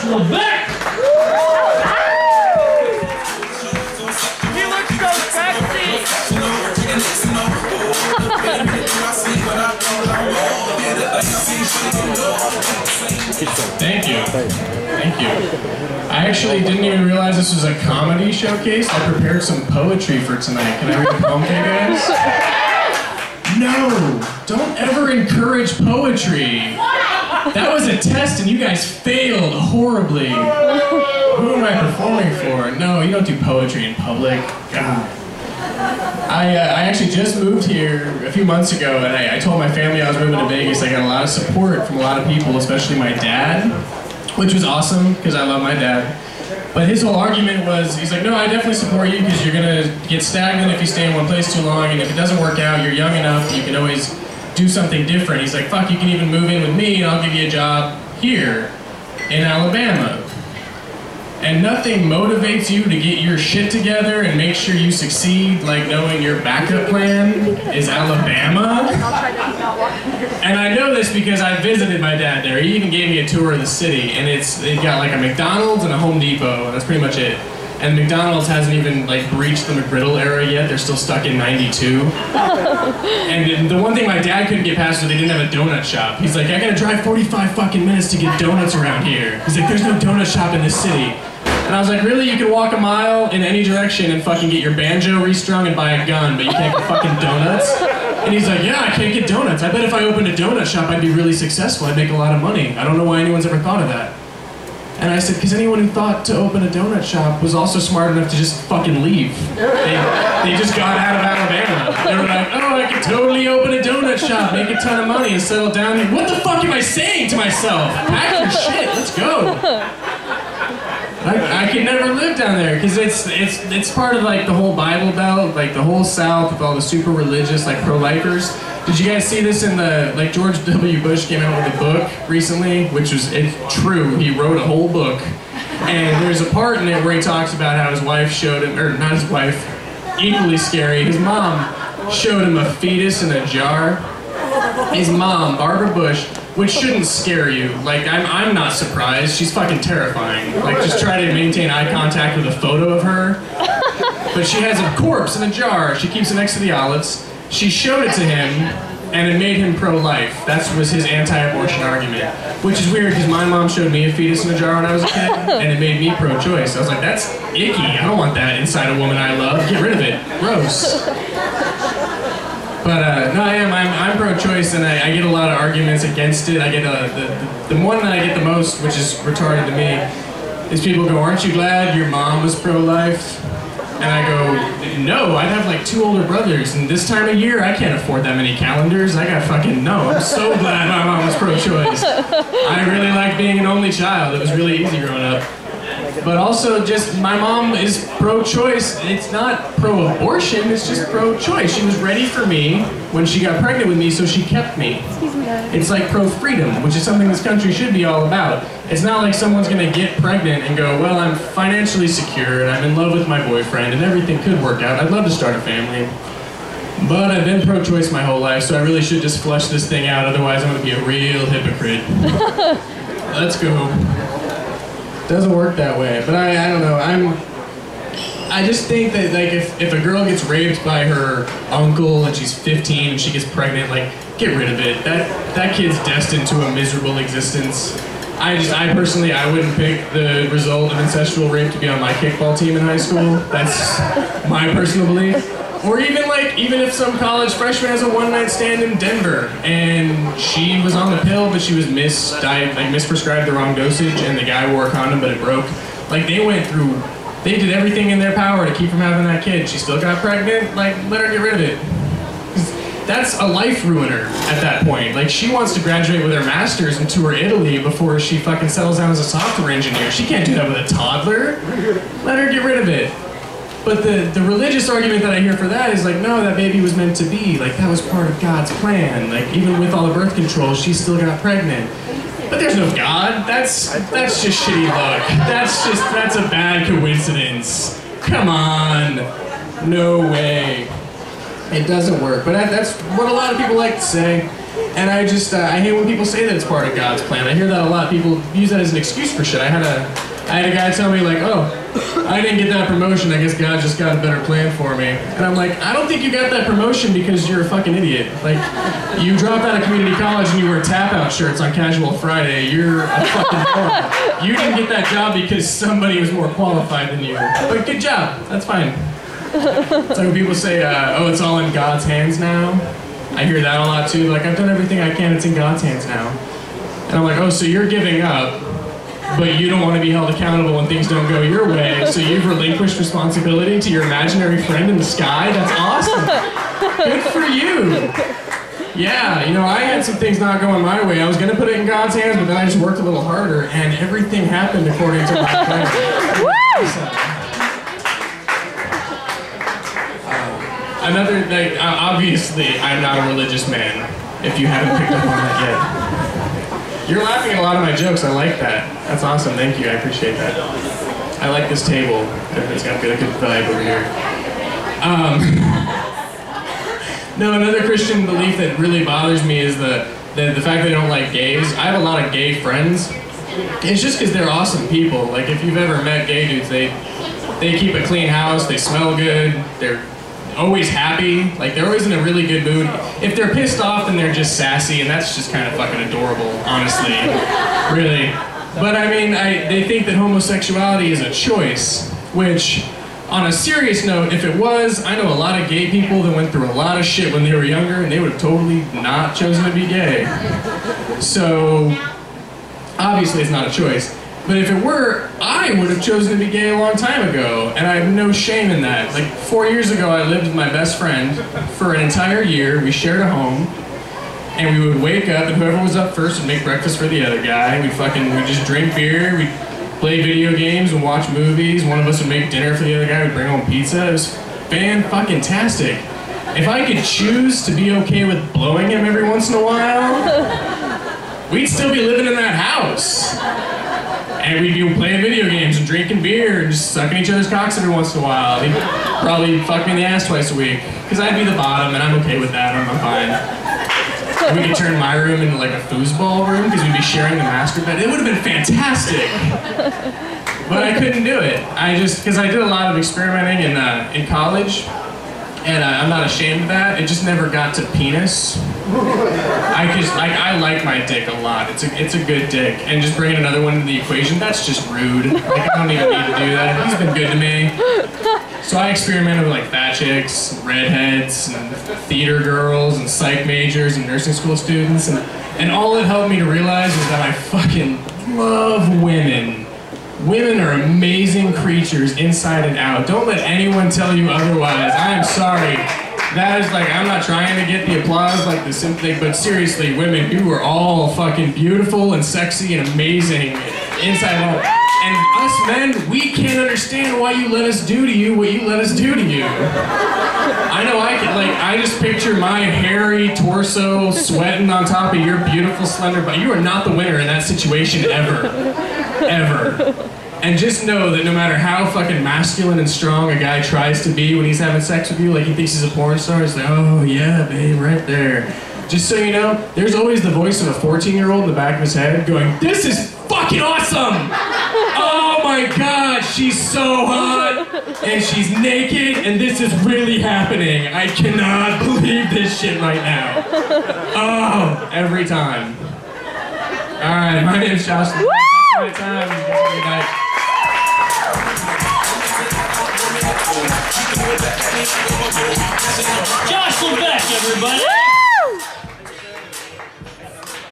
Levesque! He looks so sexy! Thank you. Thank you. I actually didn't even realize this was a comedy showcase. I prepared some poetry for tonight. Can I read a poem to you guys? No! Don't ever encourage poetry! That was a test and you guys failed horribly. Who am I performing for? No, you don't do poetry in public. God. I actually just moved here a few months ago, and I told my family I was moving to Vegas. I got a lot of support from a lot of people, especially my dad, which was awesome because I love my dad. But his whole argument was, he's like, no, I definitely support you because you're gonna get stagnant if you stay in one place too long, and if it doesn't work out, you're young enough, you can always do something different. He's like, fuck, you can even move in with me and I'll give you a job here in Alabama. And nothing motivates you to get your shit together and make sure you succeed like knowing your backup plan is Alabama. And I know this because I visited my dad there. He even gave me a tour of the city, and they've got like a McDonald's and a Home Depot, and that's pretty much it. And McDonald's hasn't even like breached the McGriddle era yet. They're still stuck in '92. And the one thing my dad couldn't get past was they didn't have a donut shop. He's like, I gotta drive 45 fucking minutes to get donuts around here. He's like, there's no donut shop in this city. And I was like, really? You can walk a mile in any direction and fucking get your banjo restrung and buy a gun, but you can't get fucking donuts? And he's like, yeah, I can't get donuts. I bet if I opened a donut shop, I'd be really successful. I'd make a lot of money. I don't know why anyone's ever thought of that. And I said, because anyone who thought to open a donut shop was also smart enough to just fucking leave. They just got out of Alabama. They were like, oh, I could totally open a donut shop, make a ton of money, and settle down here. What the fuck am I saying to myself? Pack your shit, let's go. I could never live down there because it's part of like the whole Bible Belt, like the whole South with all the super religious like pro-lifers. Did you guys see this in the, like George W. Bush came out with a book recently, which was, it's true, he wrote a whole book. And there's a part in it where he talks about how his wife showed him, or not his wife, equally scary, his mom showed him a fetus in a jar. His mom, Barbara Bush, which shouldn't scare you. Like, I'm not surprised. She's fucking terrifying. Like, just try to maintain eye contact with a photo of her. But she has a corpse in a jar. She keeps it next to the olives. She showed it to him, and it made him pro-life. That was his anti-abortion argument. Which is weird, because my mom showed me a fetus in a jar when I was a kid, and it made me pro-choice. I was like, that's icky. I don't want that inside a woman I love. Get rid of it. Gross. But no, I'm pro-choice, and I get a lot of arguments against it. I get the one that I get the most, which is retarded to me, is people go, aren't you glad your mom was pro-life? And I go, no, I'd have like 2 older brothers, and this time of year I can't afford that many calendars. I got fucking no. I'm so glad my mom was pro-choice. I really liked being an only child. It was really easy growing up. But also just, my mom is pro-choice. It's not pro-abortion, it's just pro-choice. She was ready for me when she got pregnant with me, so she kept me. It's like pro-freedom, which is something this country should be all about. It's not like someone's gonna get pregnant and go, well, I'm financially secure and I'm in love with my boyfriend and everything could work out. I'd love to start a family. But I've been pro-choice my whole life, so I really should just flush this thing out, otherwise I'm gonna be a real hypocrite. Let's go. Doesn't work that way, but I don't know, I just think that like if a girl gets raped by her uncle and she's 15 and she gets pregnant, like, get rid of it. That kid's destined to a miserable existence. I personally, I wouldn't pick the result of incestual rape to be on my kickball team in high school. That's my personal belief. Or even if some college freshman has a one-night stand in Denver and she was on the pill but she was misprescribed the wrong dosage and the guy wore a condom but it broke. Like, they did everything in their power to keep from having that kid. She still got pregnant, like, let her get rid of it. That's a life ruiner at that point. Like, she wants to graduate with her master's and tour Italy before she fucking settles down as a software engineer. She can't do that with a toddler. Let her get rid of it. But the religious argument that I hear for that is like, no, that baby was meant to be. Like, that was part of God's plan. Like, even with all the birth control, she still got pregnant. But there's no God. That's just shitty luck. That's a bad coincidence. Come on. No way. It doesn't work. But that's what a lot of people like to say. And I just, I hate when people say that it's part of God's plan. I hear that a lot. People use that as an excuse for shit. I had a guy tell me like, oh, I didn't get that promotion. I guess God just got a better plan for me. And I'm like, I don't think you got that promotion because you're a fucking idiot. Like, you dropped out of community college and you wear tap-out shirts on Casual Friday. You're a fucking moron. You didn't get that job because somebody was more qualified than you. But good job. That's fine. It's like when people say, oh, it's all in God's hands now. I hear that a lot too. Like, I've done everything I can. It's in God's hands now. And I'm like, oh, so you're giving up, but you don't want to be held accountable when things don't go your way, so you've relinquished responsibility to your imaginary friend in the sky? That's awesome. Good for you. Yeah, you know, I had some things not going my way. I was going to put it in God's hands, but then I just worked a little harder, and everything happened according to my plan. Another, like, obviously, I'm not a religious man, if you haven't picked up on that yet. You're laughing at a lot of my jokes. I like that. That's awesome. Thank you. I appreciate that. I like this table. It's got a good vibe over here. No, another Christian belief that really bothers me is the fact they don't like gays. I have a lot of gay friends. It's just because they're awesome people. Like, if you've ever met gay dudes, they keep a clean house. They smell good. They're always happy, like they're always in a really good mood. If they're pissed off, then they're just sassy, and that's just kind of fucking adorable, honestly, really. But I mean, they think that homosexuality is a choice, which, on a serious note, if it was, I know a lot of gay people that went through a lot of shit when they were younger, and they would have totally not chosen to be gay. So, obviously it's not a choice. But if it were, I would have chosen to be gay a long time ago, and I have no shame in that. Like, 4 years ago, I lived with my best friend for an entire year. We shared a home, and we would wake up, and whoever was up first would make breakfast for the other guy. We'd just drink beer, we'd play video games and watch movies. One of us would make dinner for the other guy, we'd bring home pizza. It was fan-fucking-tastic. If I could choose to be okay with blowing him every once in a while, we'd still be living in that house. And we'd be playing video games and drinking beer and just sucking each other's cocks every once in a while. He'd probably fuck me in the ass twice a week. Because I'd be the bottom, and I'm okay with that. I'm fine. We could turn my room into like a foosball room because we'd be sharing the master bed. It would have been fantastic. But I couldn't do it. Because I did a lot of experimenting in college. And I'm not ashamed of that. It just never got to penis. I like my dick a lot. It's a good dick. And just bringing another one into the equation, that's just rude. Like, I don't even need to do that. He's been good to me. So I experimented with like fat chicks, redheads, and theater girls, and psych majors, and nursing school students, and all it helped me to realize was that I fucking love women. Women are amazing creatures inside and out. Don't let anyone tell you otherwise. I am sorry. That is like, I'm not trying to get the applause like the simp thing, but seriously, women, you are all fucking beautiful and sexy and amazing inside and out. And us men, we can't understand why you let us do to you what you let us do to you. I know I can, like, I just picture my hairy torso sweating on top of your beautiful slender body. You are not the winner in that situation ever. Ever. And just know that no matter how fucking masculine and strong a guy tries to be when he's having sex with you, like he thinks he's a porn star, it's like, oh yeah, babe, right there. Just so you know, there's always the voice of a 14-year-old in the back of his head going, this is fucking awesome! Oh my god, she's so hot, and she's naked, and this is really happening. I cannot believe this shit right now. Oh, every time. Alright, my name's Josh. My time. Good night. Josh Levesque, everybody!